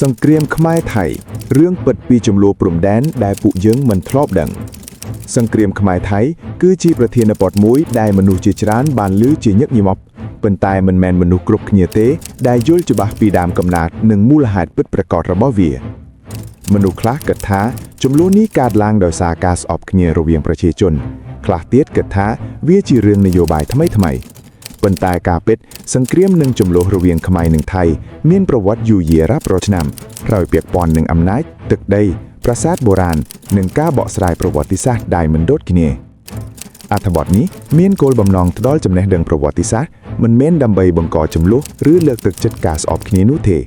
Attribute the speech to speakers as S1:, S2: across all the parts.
S1: សង្គ្រាមខ្មែរថៃរឿងពិតពីចំនួនព្រំដែនដែលពួកយើងមិនធ្លាប់ដឹងសង្គ្រាមខ្មែរថៃគឺជាប្រធានបទមួយដែលមនុស្សជាច្រើនបានឮជាញឹកញាប់ប៉ុន្តែមិនមែនមនុស្សគ្រប់គ្នាទេដែលយល់ច្បាស់ពីដើមកំណើតនិងមូលហេតុពិតប្រាកដរបស់វាមនុស្សខ្លះគិតថាចំនួននេះកើតឡើងដោយសារការស្អប់គ្នារវាងប្រជាជនខ្លះទៀតគិតថាវាជារឿងនយោបាយថ្មីប៉ុន្តែការពិតសង្គ្រាមនិងចំនួនរវាងខ្មែរនិងថៃមានប្រវត្តិយូរយាររាប់រយឆ្នាំក្រោយពាក់ព័ន្ធនឹងអំណាចទឹកដីប្រាសាទបុរាណនិងការបកស្រាយប្រវត្តិសាស្ត្រដែលមិនដូចគ្នាអត្ថបទនេះមានគោលបំណងផ្ដល់ចំណេះដឹងប្រវត្តិសាស្ត្រមិនមែនដើម្បីបង្កចំនួនឬលើកទឹកចិត្តការស្អប់គ្នានោះទេ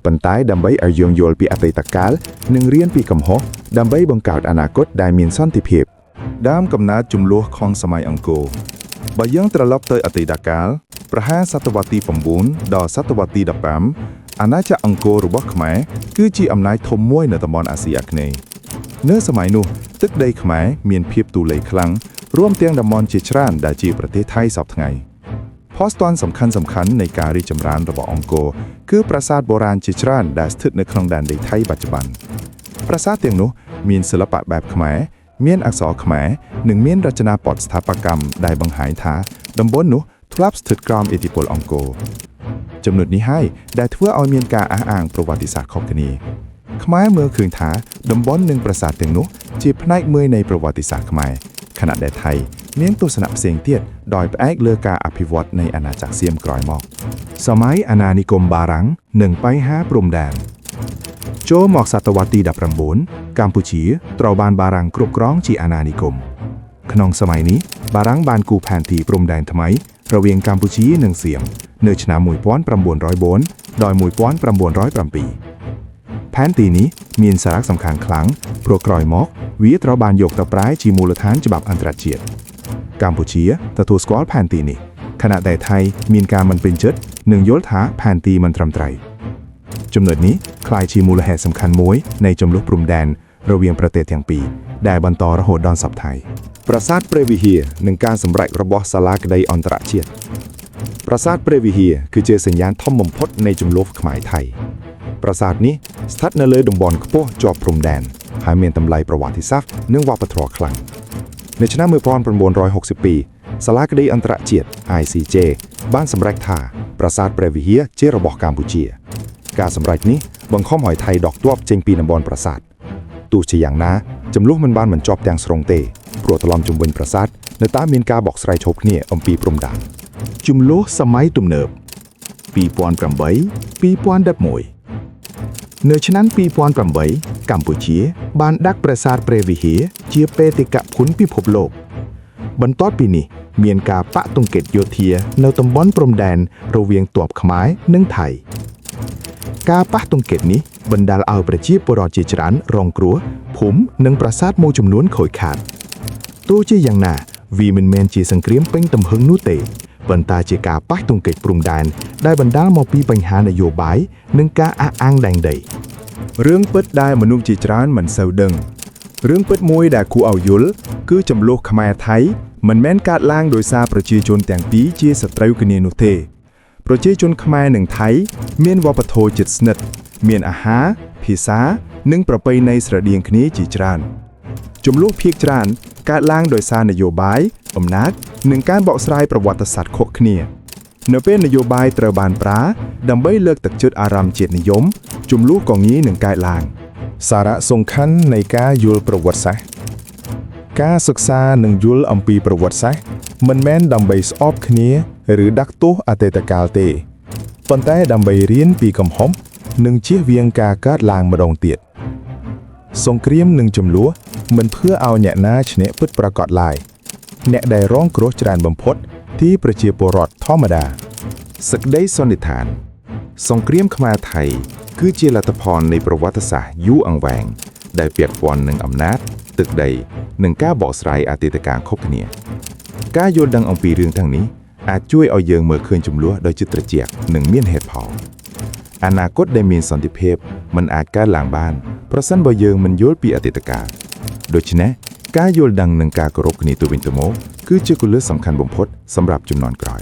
S1: ប៉ុន្តែដើម្បីឲ្យយើងយល់ពីអតីតកាលនិងរៀនពីកំហុសដើម្បីបង្កើតអនាគតដែលមានសន្តិភាពដើមកំណើតចំនួនក្នុងសម័យអង្គរបើយើងត្រឡប់ទៅអតីតកាលប្រហែលសតវត្សទី9ដល់សតវត្សទី15អាណាចក្រអង្គររបស់ខ្មែរគឺជាអំណាចធំមួយនៅតំបន់អាស៊ីអាគ្នេយ៍នៅសម័យនោះទឹកដីខ្មែរមានភាពទូលាយខ្លាំងរួមទាំងតំបន់ជាច្រើនដែលជាប្រទេសថៃសពថ្ងៃភស្តុតាងសំខាន់នៃការរីកចម្រើនរបស់អង្គរគឺប្រាសាទបុរាណជាច្រើនដែលស្ថិតនៅក្នុងដែនដីថៃបច្ចុប្បន្នប្រាសាទទាំងនោះមានសិល្បៈបែបខ្មែរមានអក្សរខ្មែរនិងមានរចនាបថស្ថាបកម្មដែលបង្ហាញថាតំបន់នោះធ្លាប់ស្ថិតក្រោមឥទ្ធិពលអង្គរចំណុចនេះហើយដែលធ្វើឲ្យមានការអះអាងប្រវត្តិសាស្ត្រខុសគ្នាខ្មែរមើលឃើញថាតំបន់និងប្រាសាទទាំងនោះជាផ្នែកមួយនៃប្រវត្តិសាស្ត្រខ្មែរខណៈដែលថៃមានទស្សនៈផ្សេងទៀតដោយផ្អែកលើការអភិវឌ្ឍនៃអាណាចក្រសៀមក្រោយមកសម័យអាណានិគមបារាំងនិងបញ្ហាព្រំដែនចូលមកសតវត្សទី19កម្ពុជាត្រូវបានបារាំងគ្រប់គ្រងជាអាណានិគមក្នុងសម័យនេះបារាំងបានគូផែនទីព្រំដែនថ្មីរវាងកម្ពុជានិងសៀមនៅឆ្នាំ1904ដល់1907ផែនទីនេះមានសារៈសំខាន់ខ្លាំងព្រោះក្រោយមកវាត្រូវបានយកទៅប្រើជាមូលដ្ឋានច្បាប់អន្តរជាតិកម្ពុជាទទួលស្គាល់ផែនទីនេះខណៈដែលថៃមានការមិនពេញចិត្តនិងយល់ថាផែនទីមិនត្រឹមត្រូវចំណុចនេះคล้ายជាមូលហេតុសំខាន់មួយនៃចំនួនព្រំដែនរវាងប្រទេសទាំងពីរដែលបន្តរហូតដល់សព្វថ្ងៃប្រាសាទព្រះវិហារនិងការសម្រេចរបស់សាលាក្តីអន្តរជាតិប្រាសាទព្រះវិហារគឺជាសញ្ញាណធំបំផុតនៃចំនួនខ្មែរថៃប្រាសាទនេះស្ថិតនៅលើតំបន់ខ្ពស់ជាប់ព្រំដែនហើយមានតម្លៃប្រវត្តិសាស្ត្រនិងវប្បធម៌ខ្លាំងនៅឆ្នាំ1962សាលាក្តីអន្តរជាតិ ICJ បានសម្រេចថាប្រាសាទព្រះវិហារជារបស់កម្ពុជាការសម្រេចនេះបង្ខំឲ្យថៃដកទ័ពចេញពីតំបន់ប្រាសាទទោះជាយ៉ាងណាចំនួនមិនបានបញ្ចប់ទាំងស្រុងទេព្រោះត្រឡប់ជុំវិញប្រាសាទនៅតែមានការបកស្រាយឈប់គ្នាអំពីព្រំដែនចំនួនសម័យទំនើប2008-2011នៅឆ្នាំ2008កម្ពុជាបានដាក់ប្រាសាទព្រះវិហារជាបេតិកភណ្ឌពិភពលោកបន្ទាប់ពីនេះមានការប៉ាក់ទង្គិចយោធានៅតំបន់ព្រំដែនរវាងទ័ពខ្មែរនិងថៃការប៉ះទង្គិចនេះបណ្ដាលឲ្យប្រជាពលរដ្ឋជាច្រើនរងគ្រោះភូមិនិងប្រាសាទមួយចំនួនខូចខាតទោះជាយ៉ាងណាវាមិនមែនជាសង្គ្រាមពេញទំហឹងនោះទេប៉ុន្តែជាការប៉ះទង្គិចព្រំដែនដែលបណ្ដាលមកពីបញ្ហានយោបាយនិងការអះអាងដែនដីរឿងពិតដែលមនុស្សជាច្រើនមិនសូវដឹងរឿងពិតមួយដែលគួរឲ្យយល់គឺចំនួនខ្មែរថៃមិនមែនកើតឡើងដោយសារប្រជាជនទាំងពីរជាសត្រូវគ្នានោះទេប្រជាជនខ្មែរនិងថៃមានវប្បធម៌ជិតស្និទ្ធមានអាហារភាសានិងប្រពៃណីស្រដៀងគ្នាជាច្រើនចំនួនភាគច្រើនកើតឡើងដោយសារនយោបាយអំណាចនិងការបកស្រាយប្រវត្តិសាស្ត្រខុសគ្នានៅពេលនយោបាយត្រូវបានប្រើដើម្បីលើកទឹកចិត្តអារម្មណ៍ជាតិនិយមចំនួនក៏ងាយនឹងកើតឡើងសារៈសំខាន់នៃការយល់ប្រវត្តិសាស្ត្រការសិក្សានិងយល់អំពីប្រវត្តិសាស្ត្រមិនមែនដើម្បីស្អប់គ្នាឬដាក់ទោសអតីតកាលទេប៉ុន្តែដើម្បីរៀនពីកំហុសនិងជៀសវាងការកើតឡើងម្ដងទៀតសង្គ្រាមនិងជម្លោះមិនធ្វើឲ្យអ្នកណាឈ្នះពិតប្រាកដឡើយអ្នកដែលរងគ្រោះច្រើនបំផុតទីប្រជាពលរដ្ឋធម្មតាសេចក្តីសន្និដ្ឋានសង្គ្រាមខ្មែរថៃគឺជាលទ្ធផលនៃប្រវត្តិសាស្ត្រយូរអង្វែងដែលពាក់ព័ន្ធនឹងអំណាចទឹកដីនិងការបកស្រាយអតីតកាលខុសគ្នាការយល់ដឹងអំពីរឿងទាំងនេះអាចជួយឲ្យយើងមើលឃើញចំនួនដោយចិត្តត្រជាក់និងមានហេតុផលអនាគតដែលមានសន្តិភាពមិនអាចកើតឡើងបានប្រសិនបើយើងមិនយល់ពីអតីតកាលដូច្នេះការយល់ដឹងនិងការគោរពគ្នាទៅវិញទៅមកគឺជាគន្លឹះសំខាន់បំផុតសម្រាប់ជំនាន់ក្រោយ